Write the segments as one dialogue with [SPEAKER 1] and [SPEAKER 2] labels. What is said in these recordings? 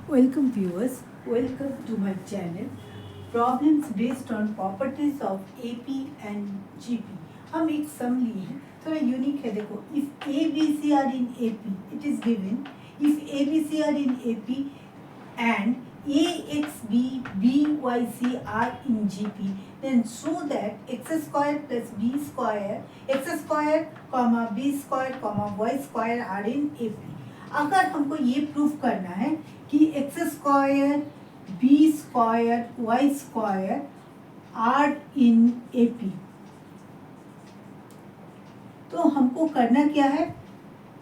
[SPEAKER 1] Welcome viewers, welcome to my channel Problems based on properties of AP and GP. हम एक सम लिए हैं, थोड़ा यूनिक है. देखो, if A B C are in AP, it is given if A B C are in AP and A X B B Y C are in GP, then show that x square plus b square x square comma b square comma y square are in AP. अगर हमको ये proof करना है कि X square B square Y square are in AP, तो हमको करना क्या है,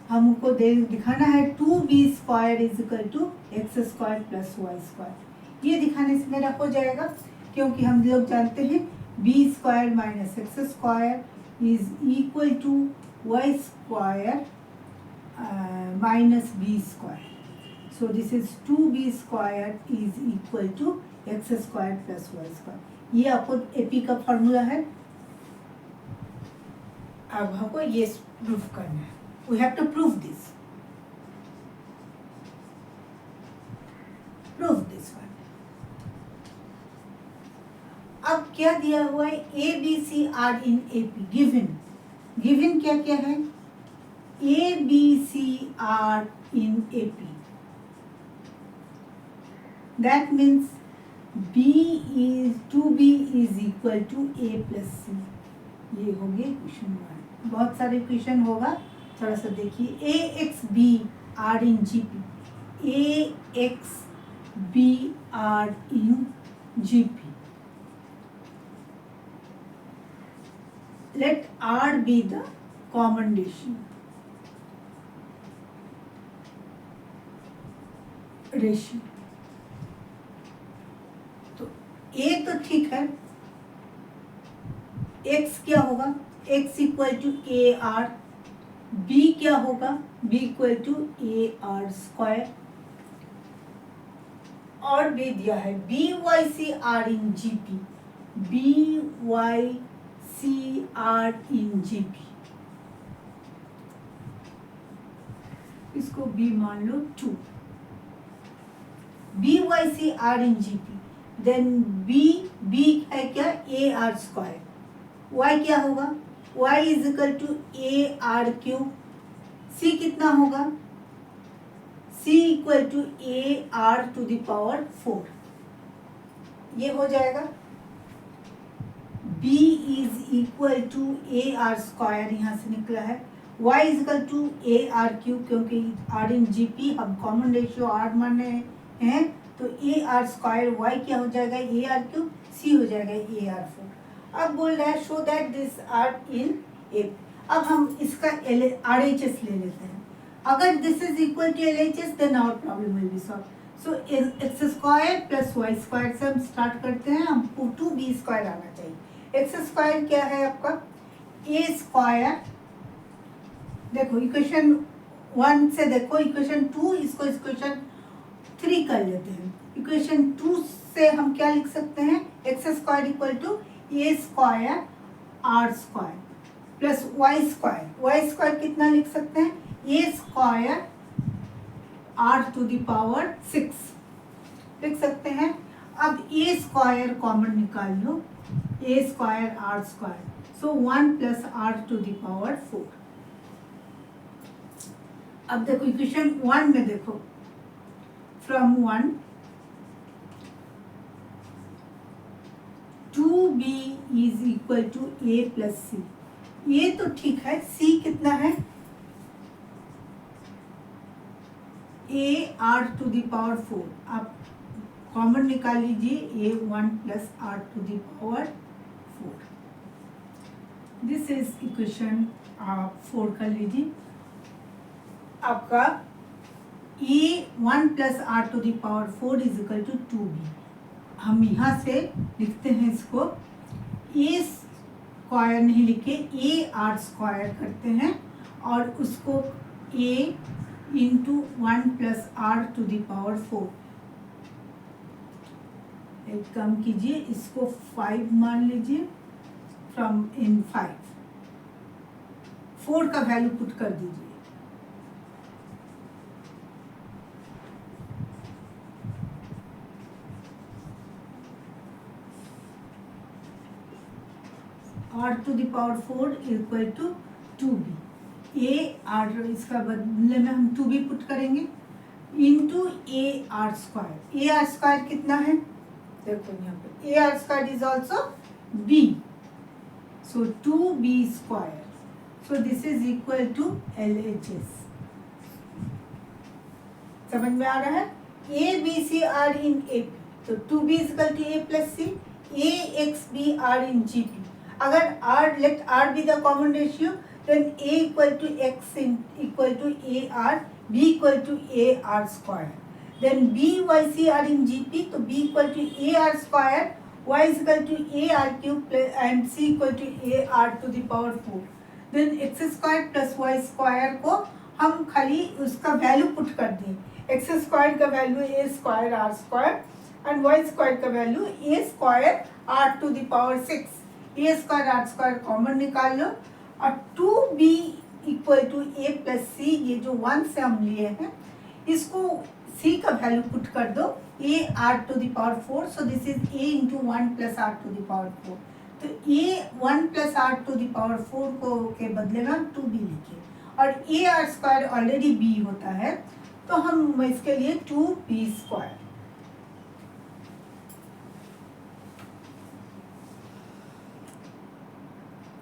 [SPEAKER 1] हमको दिखाना है 2b square is equal to X square plus Y square. ये दिखाने से मेरा हो जाएगा, क्योंकि हम लोग जानते हैं B square minus X square is equal to Y square minus b square. So this is 2b square is equal to x square plus y square. ये आपको AP का फॉर्मूला है. अब हमको ये प्रूफ करना है. We have to prove this. Prove this one. अब क्या दिया हुआ है, A B C are in AP given. Given क्या क्या है, A, B, C are in AP. That means B is equal to A plus C. ये हो गया क्वेश्चन 1. बहुत सारे क्वेश्चन होगा, थोड़ा सा देखिए. A X B are in GP. A X B are in GP. Let R be the common ratio. तो ए तो ठीक है, एक्स क्या होगा, X equal to A R. B क्या होगा, B equal to A R square. और भी दिया है B Y C are in GP. B Y C are in GP, इसको बी मान लो 2. B Y C are in GP, then B है क्या, ए आर स्क्वायर. वाई क्या होगा, Y is equal to A R cube. C कितना होगा, C equal to A R to the power 4. ये हो जाएगा. B is equal to A R square, यहाँ से निकला है. Y is equal to A R cube, क्योंकि आर इन जीपी हम कॉमन रेशियो आर माने हैं, तो ए आर स्क्वायर. वाई क्या हो जाएगा, ए आर क्यूब. सी हो जाएगा ए आर 4. अब बोल रहा है show that this are in A. अब हम इसका आर एच एस ले लेते हैं. अगर this is equal to L H S, then our problem will be solve. So X square plus Y square से हम स्टार्ट करते हैं. हमको 2b स्क्वायर आना चाहिए. एक्स स्क्वायर क्या है आपका, ए स्क्वायर. देखो इक्वेशन 1 से देखो इक्वेशन 2, इसको इक्वेशन 3 कर लेते हैं. इक्वेशन 2 से हम क्या लिख सकते हैं, X square equal to A square R square plus Y square. Y square कितना लिख सकते हैं, A square R to the power 6 लिख सकते हैं. अब ए स्क्वायर कॉमन निकाल लो, A square R square. So 1 plus R to the power 4. अब देखो इक्वेशन 1 में देखो, from 1 2b is equal to a plus C. ये तो ठीक है. c कितना है, a r to the power 4. आप कॉमन निकाल लीजिए, a 1 plus r to the power 4. This is equation आप 4 कर लीजिए. आपका A 1 plus R to the power 4 is equal to 2b. हम यहाँ से लिखते हैं इसको, ए स्क्वायर नहीं लिखे, ए आर स्क्वायर करते हैं और उसको A into 1 plus R to the power 4. एक कम कीजिए, इसको 5 मान लीजिए. फ्रॉम इन 5 4 का वैल्यू पुट कर दीजिए. R to the power 4 equal to 2b। A R, इसका बदले में हम 2b पुट करेंगे into A R square. A R square कितना है, देखो यहाँ पे A R square is also b, so 2b square, so this is equal to LHS। समझ में आ रहा है। A B C are in A P, तो 2b is equal to a plus c, a x b r in gp। अगर r, let r be the common ratio, then a equal to x in equal to a r, b equal to a r square, then b y c r in gp, तो b equal to a r square, y is equal to a r cube and c equal to a r to the power 4, then x square plus y square को हम खाली उसका value put कर दें। X square का value A square R square and Y square का value A square R to the power 6। A square R square common निकाल लो और 2b equal to A plus C, ये जो 1 से हम लिए हैं इसको c का वैल्यू पुट कर दो, a r to the power 4, so this is a into 1 plus r to the power 4। तो a 1 plus r to the power 4 को के बदले में हम 2b लिखे और a r square already b होता है, तो हम इसके लिए 2b स्क्वायर